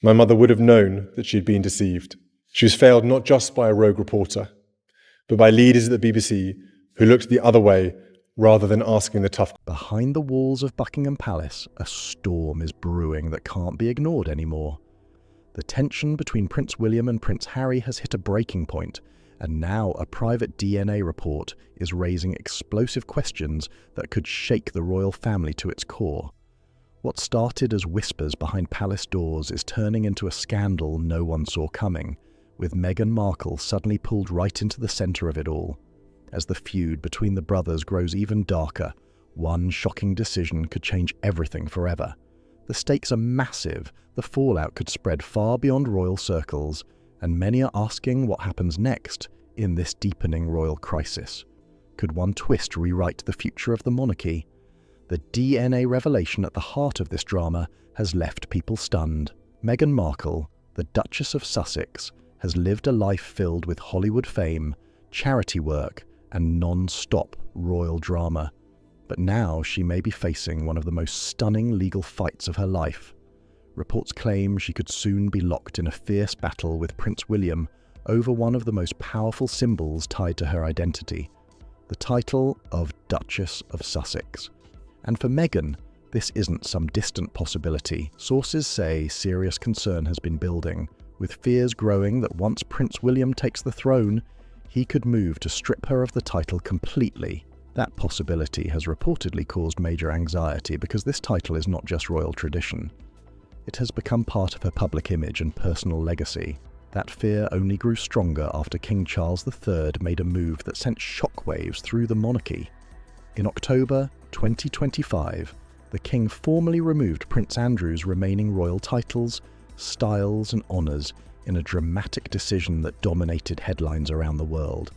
My mother would have known that she had been deceived. She was failed not just by a rogue reporter, but by leaders at the BBC who looked the other way rather than asking the tough. Behind the walls of Buckingham Palace, a storm is brewing that can't be ignored anymore. The tension between Prince William and Prince Harry has hit a breaking point, and now a private DNA report is raising explosive questions that could shake the royal family to its core. What started as whispers behind palace doors is turning into a scandal no one saw coming, with Meghan Markle suddenly pulled right into the centre of it all. As the feud between the brothers grows even darker, one shocking decision could change everything forever. The stakes are massive, the fallout could spread far beyond royal circles, and many are asking what happens next in this deepening royal crisis. Could one twist rewrite the future of the monarchy? The DNA revelation at the heart of this drama has left people stunned. Meghan Markle, the Duchess of Sussex, has lived a life filled with Hollywood fame, charity work, and non-stop royal drama. But now she may be facing one of the most stunning legal fights of her life. Reports claim she could soon be locked in a fierce battle with Prince William over one of the most powerful symbols tied to her identity, the title of Duchess of Sussex. And for Meghan, this isn't some distant possibility. Sources say serious concern has been building, with fears growing that once Prince William takes the throne, he could move to strip her of the title completely. That possibility has reportedly caused major anxiety because this title is not just royal tradition. It has become part of her public image and personal legacy. That fear only grew stronger after King Charles III made a move that sent shockwaves through the monarchy. In October 2025, the King formally removed Prince Andrew's remaining royal titles, styles and honours in a dramatic decision that dominated headlines around the world.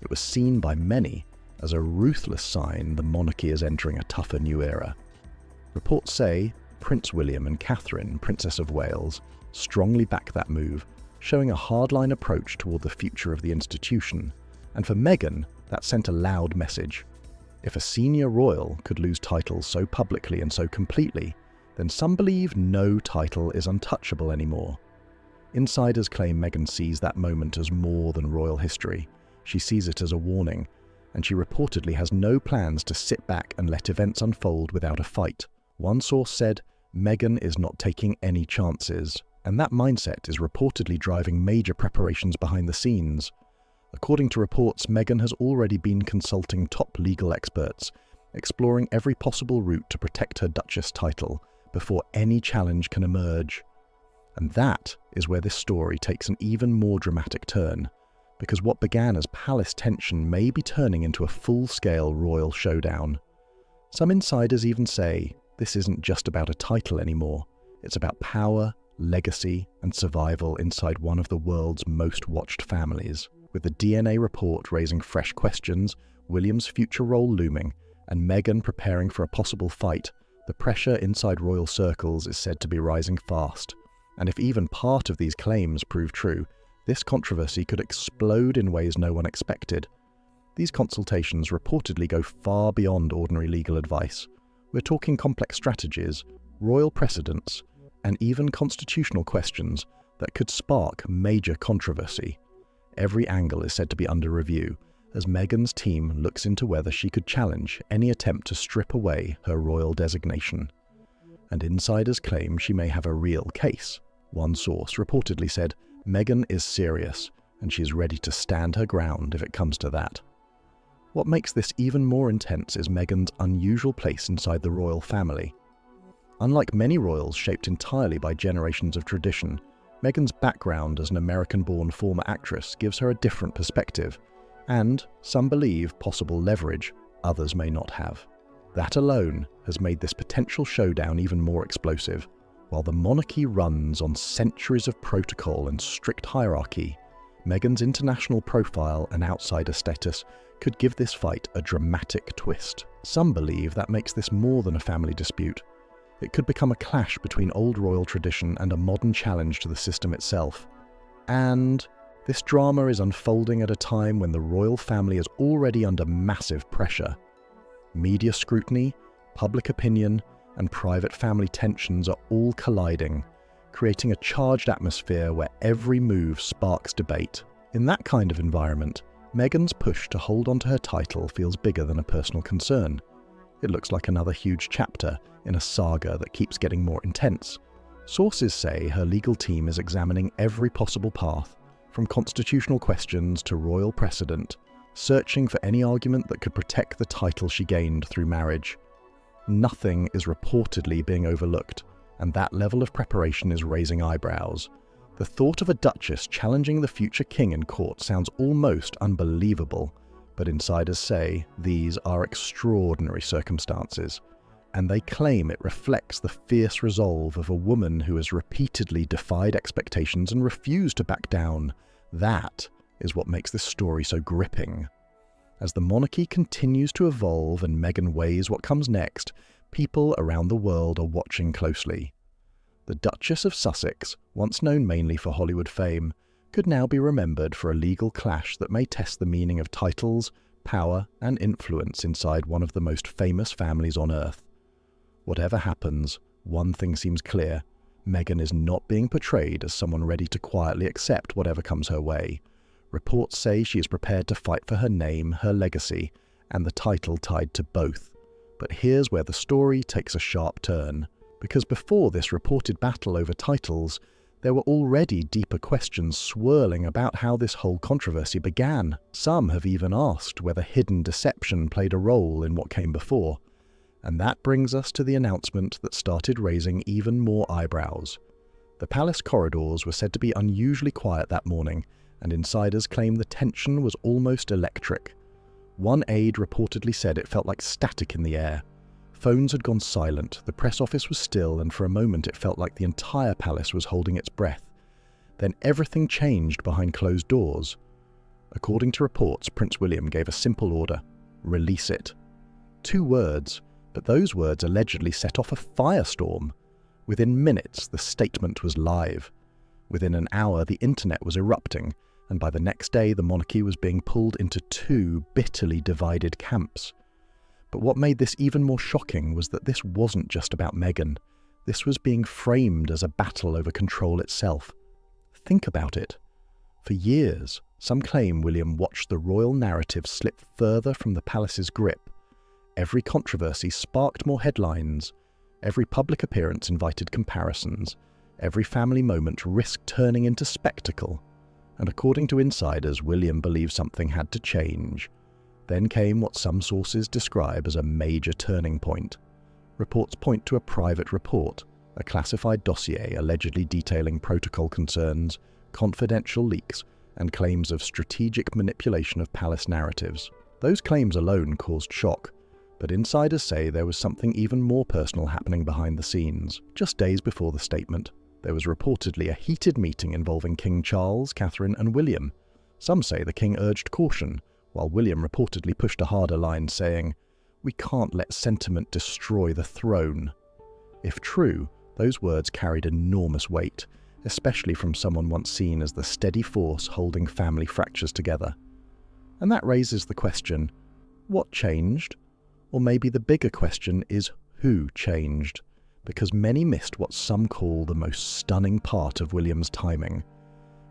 It was seen by many as a ruthless sign the monarchy is entering a tougher new era. Reports say Prince William and Catherine, Princess of Wales, strongly back that move, showing a hardline approach toward the future of the institution. And for Meghan, that sent a loud message. If a senior royal could lose titles so publicly and so completely, then some believe no title is untouchable anymore. Insiders claim Meghan sees that moment as more than royal history. She sees it as a warning, and she reportedly has no plans to sit back and let events unfold without a fight. One source said, Meghan is not taking any chances, and that mindset is reportedly driving major preparations behind the scenes. According to reports, Meghan has already been consulting top legal experts, exploring every possible route to protect her Duchess title before any challenge can emerge. And that is where this story takes an even more dramatic turn, because what began as palace tension may be turning into a full-scale royal showdown. Some insiders even say this isn't just about a title anymore, it's about power, legacy, and survival inside one of the world's most watched families. With the DNA report raising fresh questions, William's future role looming, and Meghan preparing for a possible fight, the pressure inside royal circles is said to be rising fast. And if even part of these claims prove true, this controversy could explode in ways no one expected. These consultations reportedly go far beyond ordinary legal advice. We're talking complex strategies, royal precedents, and even constitutional questions that could spark major controversy. Every angle is said to be under review, as Meghan's team looks into whether she could challenge any attempt to strip away her royal designation. And insiders claim she may have a real case. One source reportedly said, Meghan is serious, and she is ready to stand her ground if it comes to that. What makes this even more intense is Meghan's unusual place inside the royal family. Unlike many royals shaped entirely by generations of tradition, Meghan's background as an American-born former actress gives her a different perspective, and, some believe, possible leverage others may not have. That alone has made this potential showdown even more explosive. While the monarchy runs on centuries of protocol and strict hierarchy, Meghan's international profile and outsider status could give this fight a dramatic twist. Some believe that makes this more than a family dispute. It could become a clash between old royal tradition and a modern challenge to the system itself. And this drama is unfolding at a time when the royal family is already under massive pressure. Media scrutiny, public opinion, and private family tensions are all colliding, creating a charged atmosphere where every move sparks debate. In that kind of environment, Meghan's push to hold onto her title feels bigger than a personal concern. It looks like another huge chapter in a saga that keeps getting more intense. Sources say her legal team is examining every possible path, from constitutional questions to royal precedent, searching for any argument that could protect the title she gained through marriage. Nothing is reportedly being overlooked, and that level of preparation is raising eyebrows. The thought of a duchess challenging the future king in court sounds almost unbelievable, but insiders say these are extraordinary circumstances, and they claim it reflects the fierce resolve of a woman who has repeatedly defied expectations and refused to back down. That is what makes this story so gripping. As the monarchy continues to evolve and Meghan weighs what comes next, people around the world are watching closely. The Duchess of Sussex, once known mainly for Hollywood fame, could now be remembered for a legal clash that may test the meaning of titles, power, and influence inside one of the most famous families on earth. Whatever happens, one thing seems clear: Meghan is not being portrayed as someone ready to quietly accept whatever comes her way. Reports say she is prepared to fight for her name, her legacy, and the title tied to both. But here's where the story takes a sharp turn. Because before this reported battle over titles, there were already deeper questions swirling about how this whole controversy began. Some have even asked whether hidden deception played a role in what came before. And that brings us to the announcement that started raising even more eyebrows. The palace corridors were said to be unusually quiet that morning, and insiders claim the tension was almost electric. One aide reportedly said it felt like static in the air. Phones had gone silent, the press office was still, and for a moment it felt like the entire palace was holding its breath. Then everything changed behind closed doors. According to reports, Prince William gave a simple order: release it. 2 words, but those words allegedly set off a firestorm. Within minutes, the statement was live. Within an hour, the internet was erupting, and by the next day, the monarchy was being pulled into 2 bitterly divided camps. But what made this even more shocking was that this wasn't just about Meghan. This was being framed as a battle over control itself. Think about it. For years, some claim William watched the royal narrative slip further from the palace's grip. Every controversy sparked more headlines. Every public appearance invited comparisons. Every family moment risked turning into spectacle. And according to insiders, William believed something had to change. Then came what some sources describe as a major turning point. Reports point to a private report, a classified dossier allegedly detailing protocol concerns, confidential leaks, and claims of strategic manipulation of palace narratives. Those claims alone caused shock, but insiders say there was something even more personal happening behind the scenes. Just days before the statement, there was reportedly a heated meeting involving King Charles, Catherine, and William. Some say the king urged caution, while William reportedly pushed a harder line, saying, "We can't let sentiment destroy the throne." If true, those words carried enormous weight, especially from someone once seen as the steady force holding family fractures together. And that raises the question, what changed? Or maybe the bigger question is, who changed? Because many missed what some call the most stunning part of William's timing.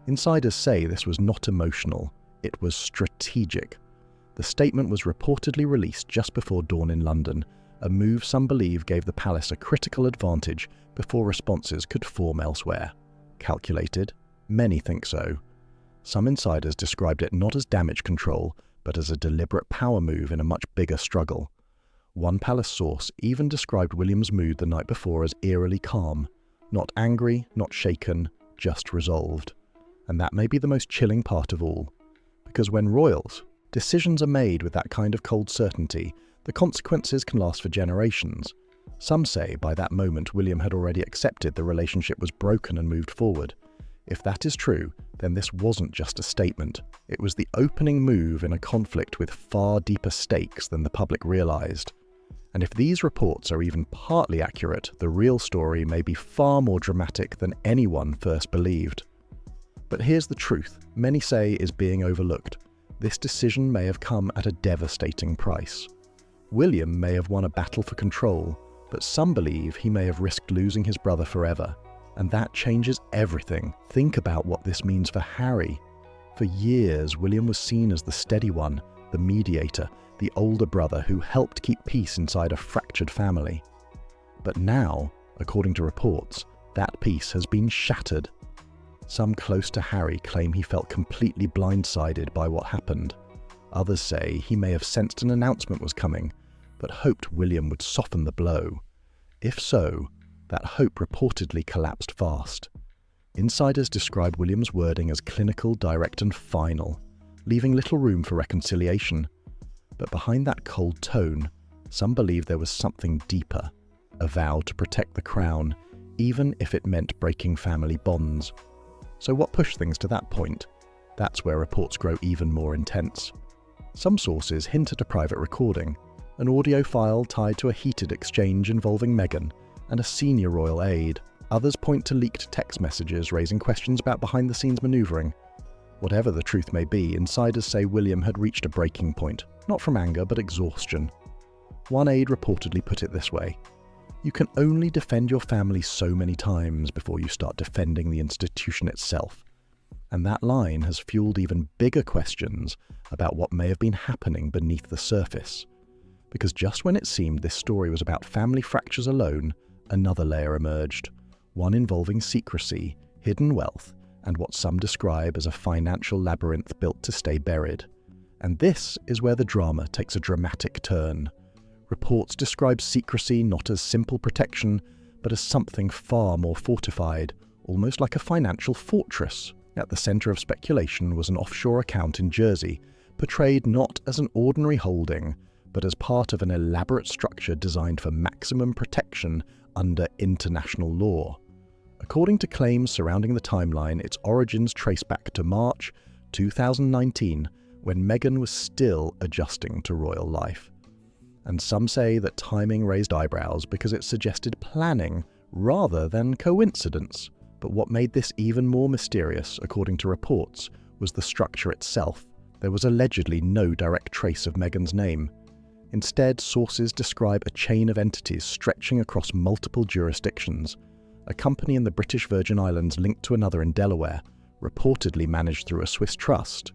Insiders say this was not emotional, it was strategic. The statement was reportedly released just before dawn in London, a move some believe gave the palace a critical advantage before responses could form elsewhere. Calculated? Many think so. Some insiders described it not as damage control, but as a deliberate power move in a much bigger struggle. One palace source even described William's mood the night before as eerily calm, not angry, not shaken, just resolved. And that may be the most chilling part of all. Because when royals, decisions are made with that kind of cold certainty, the consequences can last for generations. Some say by that moment William had already accepted the relationship was broken and moved forward. If that is true, then this wasn't just a statement. It was the opening move in a conflict with far deeper stakes than the public realized. And if these reports are even partly accurate, the real story may be far more dramatic than anyone first believed. But here's the truth many say is being overlooked. This decision may have come at a devastating price. William may have won a battle for control, but some believe he may have risked losing his brother forever. And that changes everything. Think about what this means for Harry. For years, William was seen as the steady one, the mediator, the older brother who helped keep peace inside a fractured family. But now, according to reports, that peace has been shattered. Some close to Harry claim he felt completely blindsided by what happened. Others say he may have sensed an announcement was coming, but hoped William would soften the blow. If so, that hope reportedly collapsed fast. Insiders describe William's wording as clinical, direct and final, leaving little room for reconciliation. But behind that cold tone, some believe there was something deeper, a vow to protect the crown, even if it meant breaking family bonds. So what pushed things to that point? That's where reports grow even more intense. Some sources hint at a private recording, an audio file tied to a heated exchange involving Meghan and a senior royal aide. Others point to leaked text messages raising questions about behind-the-scenes manoeuvring. Whatever the truth may be, insiders say William had reached a breaking point, not from anger but exhaustion. One aide reportedly put it this way: "You can only defend your family so many times before you start defending the institution itself." And that line has fueled even bigger questions about what may have been happening beneath the surface. Because just when it seemed this story was about family fractures alone, another layer emerged, one involving secrecy, hidden wealth, and what some describe as a financial labyrinth built to stay buried. And this is where the drama takes a dramatic turn. Reports describe secrecy not as simple protection, but as something far more fortified, almost like a financial fortress. At the centre of speculation was an offshore account in Jersey, portrayed not as an ordinary holding, but as part of an elaborate structure designed for maximum protection under international law. According to claims surrounding the timeline, its origins trace back to March 2019, when Meghan was still adjusting to royal life. And some say that timing raised eyebrows because it suggested planning rather than coincidence. But what made this even more mysterious, according to reports, was the structure itself. There was allegedly no direct trace of Meghan's name. Instead, sources describe a chain of entities stretching across multiple jurisdictions. A company in the British Virgin Islands linked to another in Delaware, reportedly managed through a Swiss trust.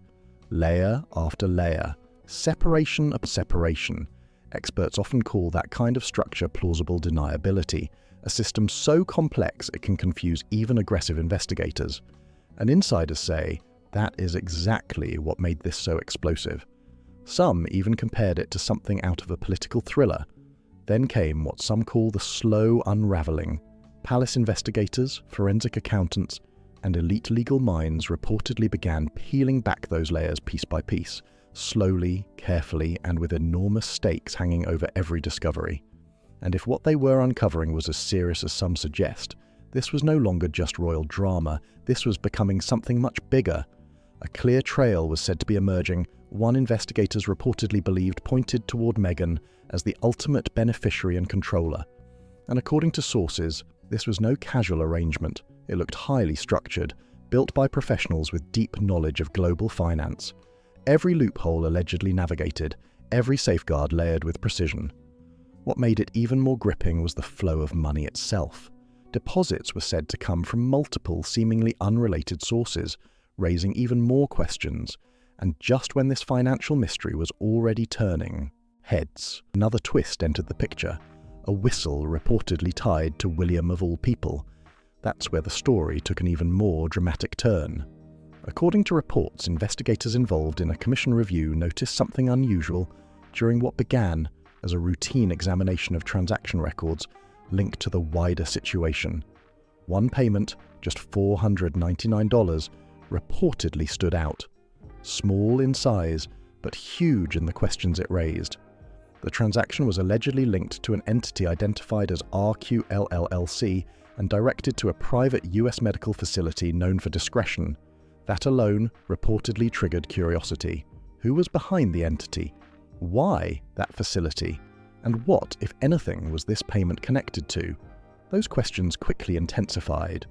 Layer after layer, separation upon separation. Experts often call that kind of structure plausible deniability, a system so complex it can confuse even aggressive investigators. And insiders say that is exactly what made this so explosive. Some even compared it to something out of a political thriller. Then came what some call the slow unravelling. Palace investigators, forensic accountants, and elite legal minds reportedly began peeling back those layers piece by piece, slowly, carefully, and with enormous stakes hanging over every discovery. And if what they were uncovering was as serious as some suggest, this was no longer just royal drama, this was becoming something much bigger. A clear trail was said to be emerging. One investigators reportedly believed pointed toward Meghan as the ultimate beneficiary and controller. And according to sources, this was no casual arrangement. It looked highly structured, built by professionals with deep knowledge of global finance. Every loophole allegedly navigated, every safeguard layered with precision. What made it even more gripping was the flow of money itself. Deposits were said to come from multiple, seemingly unrelated sources, raising even more questions. And just when this financial mystery was already turning heads, another twist entered the picture. A whistle reportedly tied to William of all people. That's where the story took an even more dramatic turn. According to reports, investigators involved in a commission review noticed something unusual during what began as a routine examination of transaction records linked to the wider situation. One payment, just $499, reportedly stood out. Small in size, but huge in the questions it raised. The transaction was allegedly linked to an entity identified as RQL LLC and directed to a private US medical facility known for discretion. That alone reportedly triggered curiosity. Who was behind the entity? Why that facility? And what, if anything, was this payment connected to? Those questions quickly intensified.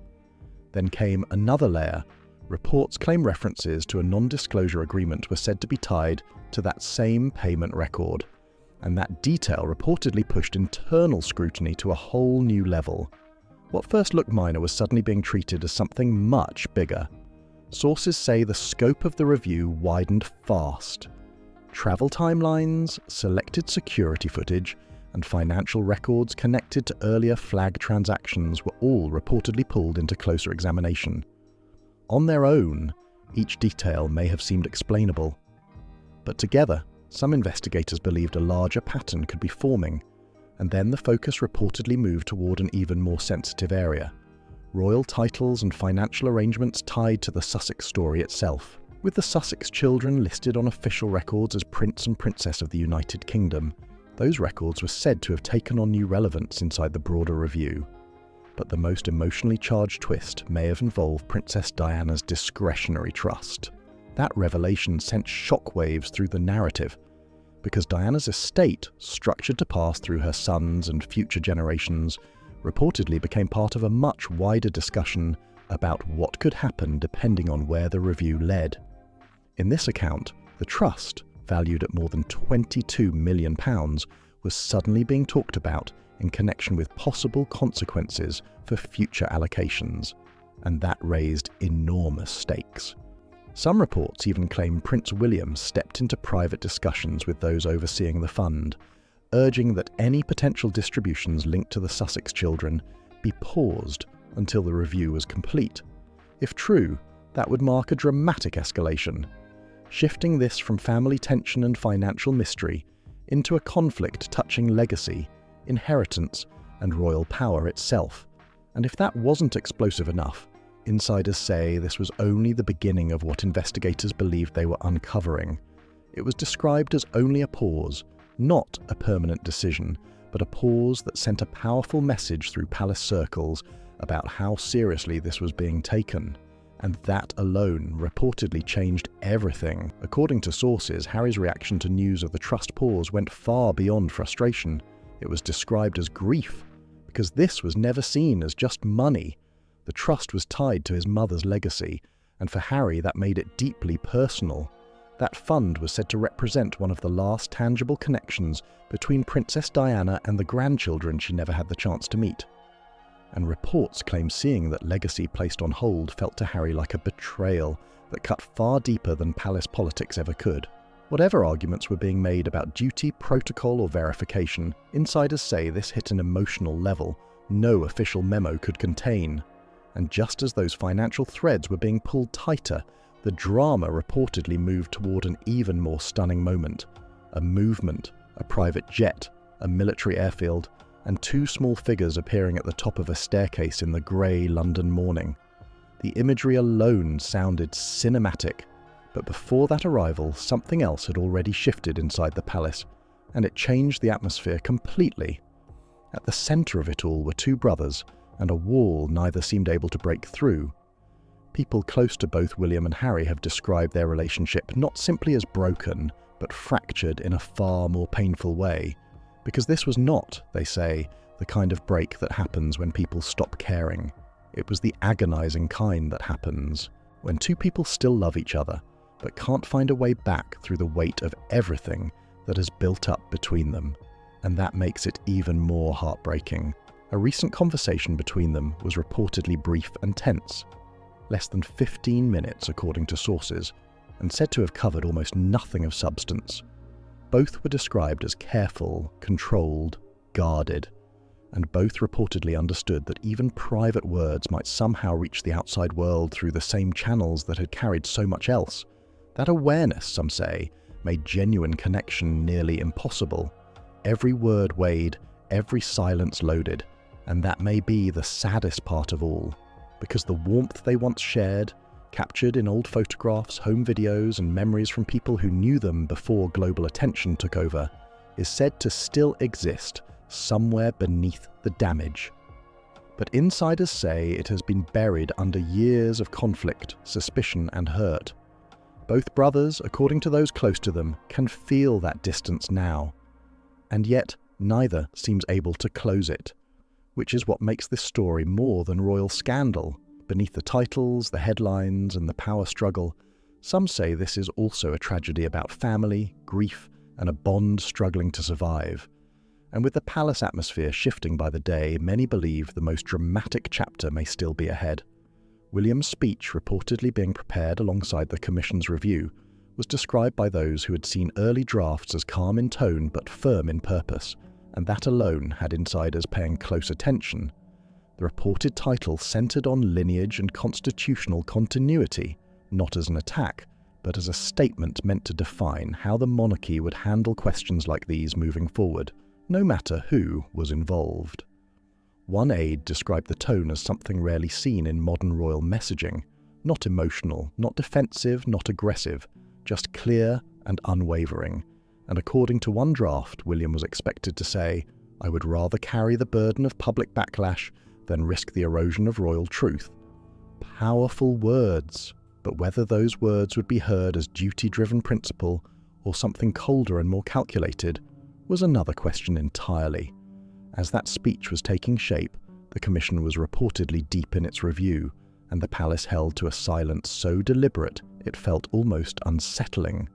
Then came another layer. Reports claim references to a non-disclosure agreement were said to be tied to that same payment record. And that detail reportedly pushed internal scrutiny to a whole new level. What first looked minor was suddenly being treated as something much bigger. Sources say the scope of the review widened fast. Travel timelines, selected security footage, and financial records connected to earlier flag transactions were all reportedly pulled into closer examination. On their own, each detail may have seemed explainable. But together, some investigators believed a larger pattern could be forming, and then the focus reportedly moved toward an even more sensitive area: royal titles and financial arrangements tied to the Sussex story itself. With the Sussex children listed on official records as Prince and Princess of the United Kingdom, those records were said to have taken on new relevance inside the broader review. But the most emotionally charged twist may have involved Princess Diana's discretionary trust. That revelation sent shockwaves through the narrative, because Diana's estate, structured to pass through her sons and future generations, reportedly became part of a much wider discussion about what could happen depending on where the review led. In this account, the trust, valued at more than £22 million, was suddenly being talked about in connection with possible consequences for future allocations, and that raised enormous stakes. Some reports even claim Prince William stepped into private discussions with those overseeing the fund, urging that any potential distributions linked to the Sussex children be paused until the review was complete. If true, that would mark a dramatic escalation, shifting this from family tension and financial mystery into a conflict touching legacy, inheritance, and royal power itself. And if that wasn't explosive enough, insiders say this was only the beginning of what investigators believed they were uncovering. It was described as only a pause, not a permanent decision, but a pause that sent a powerful message through palace circles about how seriously this was being taken. And that alone reportedly changed everything. According to sources, Harry's reaction to news of the trust pause went far beyond frustration. It was described as grief, because this was never seen as just money. The trust was tied to his mother's legacy, and for Harry that made it deeply personal. That fund was said to represent one of the last tangible connections between Princess Diana and the grandchildren she never had the chance to meet. And reports claim seeing that legacy placed on hold felt to Harry like a betrayal that cut far deeper than palace politics ever could. Whatever arguments were being made about duty, protocol, or verification, insiders say this hit an emotional level no official memo could contain. And just as those financial threads were being pulled tighter, the drama reportedly moved toward an even more stunning moment. A movement, a private jet, a military airfield, and two small figures appearing at the top of a staircase in the grey London morning. The imagery alone sounded cinematic, but before that arrival, something else had already shifted inside the palace, and it changed the atmosphere completely. At the centre of it all were two brothers, and a wall neither seemed able to break through. People close to both William and Harry have described their relationship not simply as broken, but fractured in a far more painful way. Because this was not, they say, the kind of break that happens when people stop caring. It was the agonizing kind that happens when two people still love each other, but can't find a way back through the weight of everything that has built up between them. And that makes it even more heartbreaking. A recent conversation between them was reportedly brief and tense, less than 15 minutes according to sources, and said to have covered almost nothing of substance. Both were described as careful, controlled, guarded, and both reportedly understood that even private words might somehow reach the outside world through the same channels that had carried so much else. That awareness, some say, made genuine connection nearly impossible. Every word weighed, every silence loaded, and that may be the saddest part of all, because the warmth they once shared, captured in old photographs, home videos, and memories from people who knew them before global attention took over, is said to still exist somewhere beneath the damage. But insiders say it has been buried under years of conflict, suspicion, and hurt. Both brothers, according to those close to them, can feel that distance now, and yet neither seems able to close it, which is what makes this story more than royal scandal. Beneath the titles, the headlines, and the power struggle, some say this is also a tragedy about family, grief, and a bond struggling to survive. And with the palace atmosphere shifting by the day, many believe the most dramatic chapter may still be ahead. William's speech, reportedly being prepared alongside the Commission's review, was described by those who had seen early drafts as calm in tone but firm in purpose, and that alone had insiders paying close attention. The reported title centered on lineage and constitutional continuity, not as an attack, but as a statement meant to define how the monarchy would handle questions like these moving forward, no matter who was involved. One aide described the tone as something rarely seen in modern royal messaging, not emotional, not defensive, not aggressive, just clear and unwavering. And according to one draft, William was expected to say, "I would rather carry the burden of public backlash than risk the erosion of royal truth." Powerful words, but whether those words would be heard as duty-driven principle or something colder and more calculated was another question entirely. As that speech was taking shape, the Commission was reportedly deep in its review, and the palace held to a silence so deliberate it felt almost unsettling.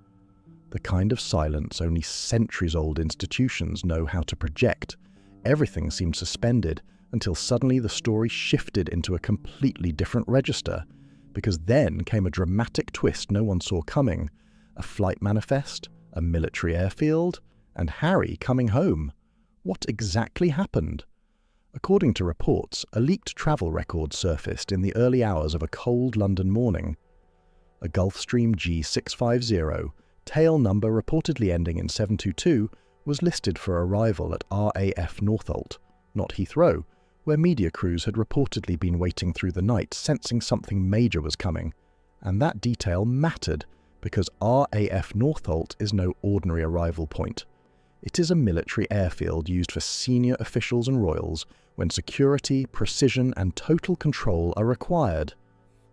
The kind of silence only centuries-old institutions know how to project. Everything seemed suspended until suddenly the story shifted into a completely different register, because then came a dramatic twist no one saw coming: a flight manifest, a military airfield, and Harry coming home. What exactly happened? According to reports, a leaked travel record surfaced in the early hours of a cold London morning. A Gulfstream G650, tail number reportedly ending in 722, was listed for arrival at RAF Northolt, not Heathrow, where media crews had reportedly been waiting through the night, sensing something major was coming. And that detail mattered, because RAF Northolt is no ordinary arrival point. It is a military airfield used for senior officials and royals when security, precision, and total control are required.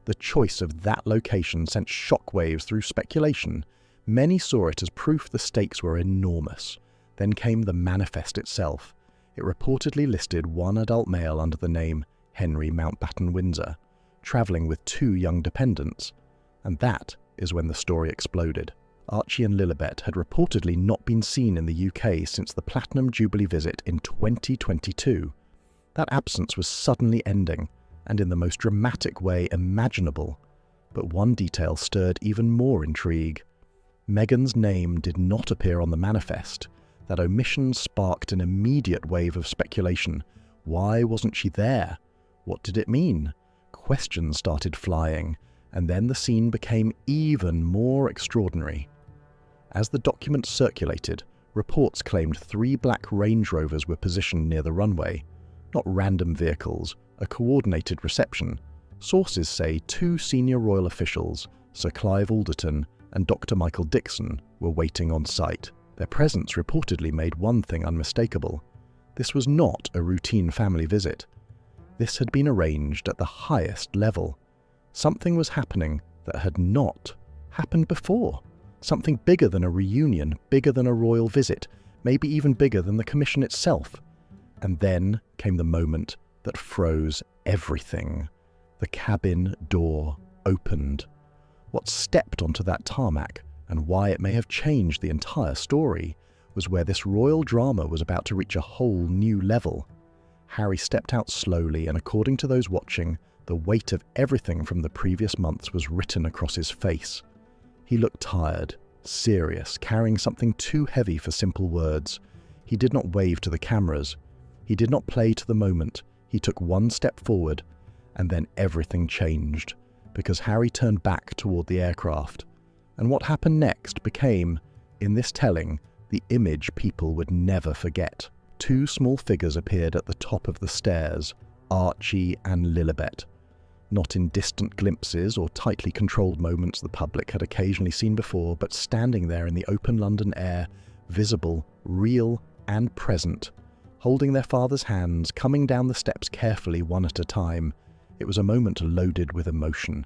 The choice of that location sent shockwaves through speculation. Many saw it as proof the stakes were enormous. Then came the manifest itself. It reportedly listed one adult male under the name Henry Mountbatten Windsor, travelling with 2 young dependents. And that is when the story exploded. Archie and Lilibet had reportedly not been seen in the UK since the Platinum Jubilee visit in 2022. That absence was suddenly ending, and in the most dramatic way imaginable. But one detail stirred even more intrigue. Meghan's name did not appear on the manifest. That omission sparked an immediate wave of speculation. Why wasn't she there? What did it mean? Questions started flying, and then the scene became even more extraordinary. As the document circulated, reports claimed 3 black Range Rovers were positioned near the runway. Not random vehicles, a coordinated reception. Sources say 2 senior royal officials, Sir Clive Alderton and Dr. Michael Dixon, were waiting on site. Their presence reportedly made one thing unmistakable. This was not a routine family visit. This had been arranged at the highest level. Something was happening that had not happened before. Something bigger than a reunion, bigger than a royal visit, maybe even bigger than the Commission itself. And then came the moment that froze everything. The cabin door opened. What stepped onto that tarmac, and why it may have changed the entire story, was where this royal drama was about to reach a whole new level. Harry stepped out slowly, and according to those watching, the weight of everything from the previous months was written across his face. He looked tired, serious, carrying something too heavy for simple words. He did not wave to the cameras. He did not play to the moment. He took one step forward, and then everything changed, because Harry turned back toward the aircraft. And what happened next became, in this telling, the image people would never forget. 2 small figures appeared at the top of the stairs, Archie and Lilibet. Not in distant glimpses or tightly controlled moments the public had occasionally seen before, but standing there in the open London air, visible, real, and present, holding their father's hands, coming down the steps carefully one at a time. It was a moment loaded with emotion.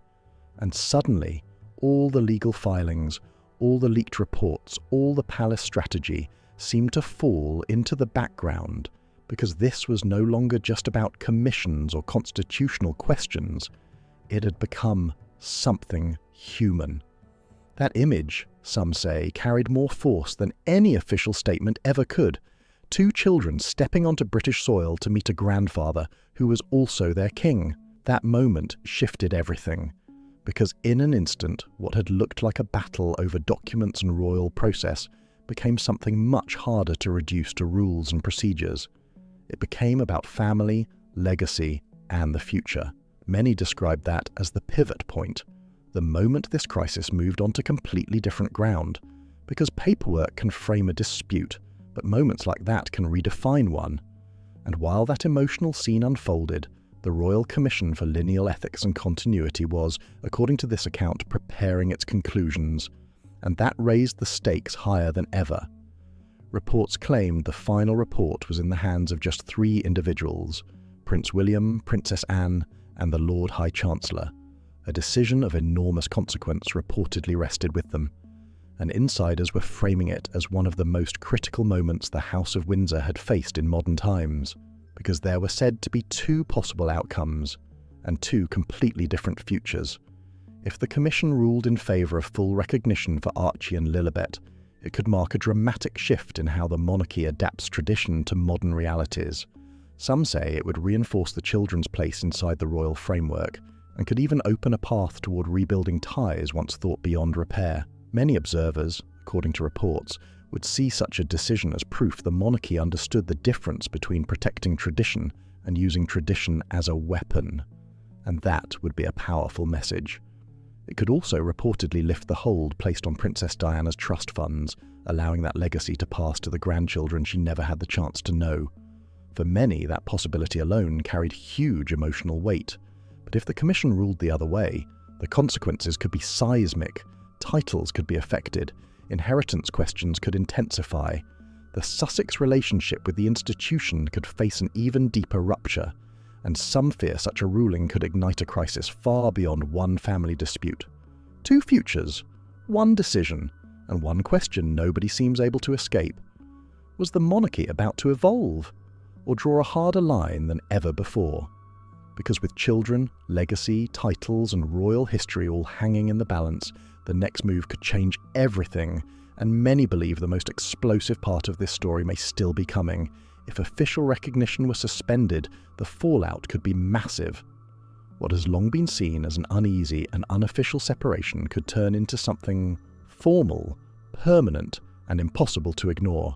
And suddenly, all the legal filings, all the leaked reports, all the palace strategy seemed to fall into the background, because this was no longer just about commissions or constitutional questions. It had become something human. That image, some say, carried more force than any official statement ever could. 2 children stepping onto British soil to meet a grandfather who was also their king. That moment shifted everything, because in an instant, what had looked like a battle over documents and royal process became something much harder to reduce to rules and procedures. It became about family, legacy, and the future. Many described that as the pivot point, the moment this crisis moved onto completely different ground, because paperwork can frame a dispute, but moments like that can redefine one. And while that emotional scene unfolded, the Royal Commission for Lineal Ethics and Continuity was, according to this account, preparing its conclusions, and that raised the stakes higher than ever. Reports claimed the final report was in the hands of just 3 individuals: Prince William, Princess Anne, and the Lord High Chancellor. A decision of enormous consequence reportedly rested with them, and insiders were framing it as one of the most critical moments the House of Windsor had faced in modern times, because there were said to be 2 possible outcomes and 2 completely different futures. If the Commission ruled in favour of full recognition for Archie and Lilibet, it could mark a dramatic shift in how the monarchy adapts tradition to modern realities. Some say it would reinforce the children's place inside the royal framework, and could even open a path toward rebuilding ties once thought beyond repair. Many observers, according to reports, would see such a decision as proof the monarchy understood the difference between protecting tradition and using tradition as a weapon. And that would be a powerful message. It could also reportedly lift the hold placed on Princess Diana's trust funds, allowing that legacy to pass to the grandchildren she never had the chance to know. For many, that possibility alone carried huge emotional weight. But if the Commission ruled the other way, the consequences could be seismic. Titles could be affected, inheritance questions could intensify, the Sussex relationship with the institution could face an even deeper rupture, and some fear such a ruling could ignite a crisis far beyond one family dispute. 2 futures, 1 decision, and 1 question nobody seems able to escape. Was the monarchy about to evolve, or draw a harder line than ever before? Because with children, legacy, titles, and royal history all hanging in the balance, the next move could change everything, and many believe the most explosive part of this story may still be coming. If official recognition were suspended, the fallout could be massive. What has long been seen as an uneasy and unofficial separation could turn into something formal, permanent, and impossible to ignore.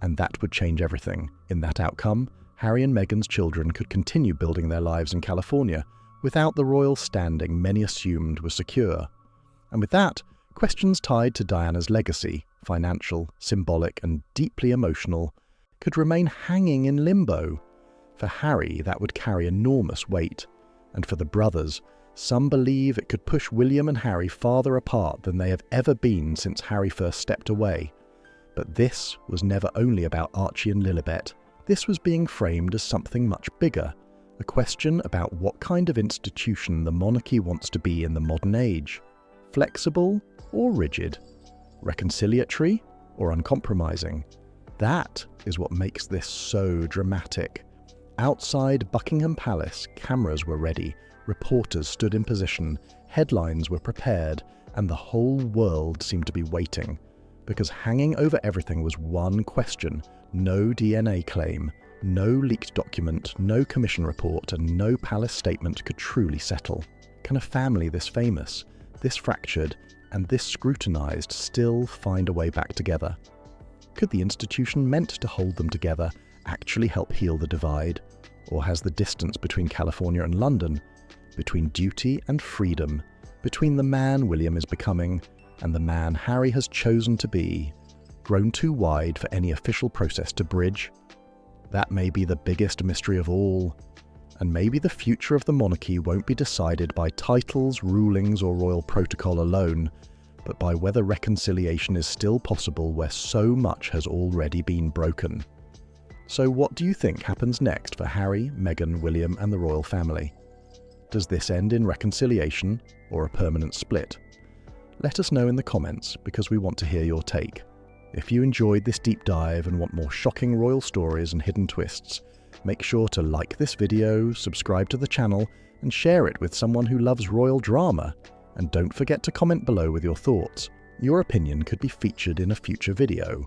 And that would change everything. In that outcome, Harry and Meghan's children could continue building their lives in California without the royal standing many assumed was secure. And with that, questions tied to Diana's legacy, financial, symbolic, and deeply emotional, could remain hanging in limbo. For Harry, that would carry enormous weight, and for the brothers, some believe it could push William and Harry farther apart than they have ever been since Harry first stepped away. But this was never only about Archie and Lilibet. This was being framed as something much bigger, a question about what kind of institution the monarchy wants to be in the modern age. Flexible or rigid? Reconciliatory or uncompromising? That is what makes this so dramatic. Outside Buckingham Palace, cameras were ready, reporters stood in position, headlines were prepared, and the whole world seemed to be waiting. Because hanging over everything was one question: no DNA claim, no leaked document, no commission report, and no palace statement could truly settle. Can a family this famous, this fractured, and this scrutinized still find a way back together? Could the institution meant to hold them together actually help heal the divide? Or has the distance between California and London, between duty and freedom, between the man William is becoming and the man Harry has chosen to be, grown too wide for any official process to bridge? That may be the biggest mystery of all, and maybe the future of the monarchy won't be decided by titles, rulings, or royal protocol alone, but by whether reconciliation is still possible where so much has already been broken. So what do you think happens next for Harry, Meghan, William, and the royal family? Does this end in reconciliation or a permanent split? Let us know in the comments, because we want to hear your take. If you enjoyed this deep dive and want more shocking royal stories and hidden twists, make sure to like this video, subscribe to the channel, and share it with someone who loves royal drama. And don't forget to comment below with your thoughts. Your opinion could be featured in a future video.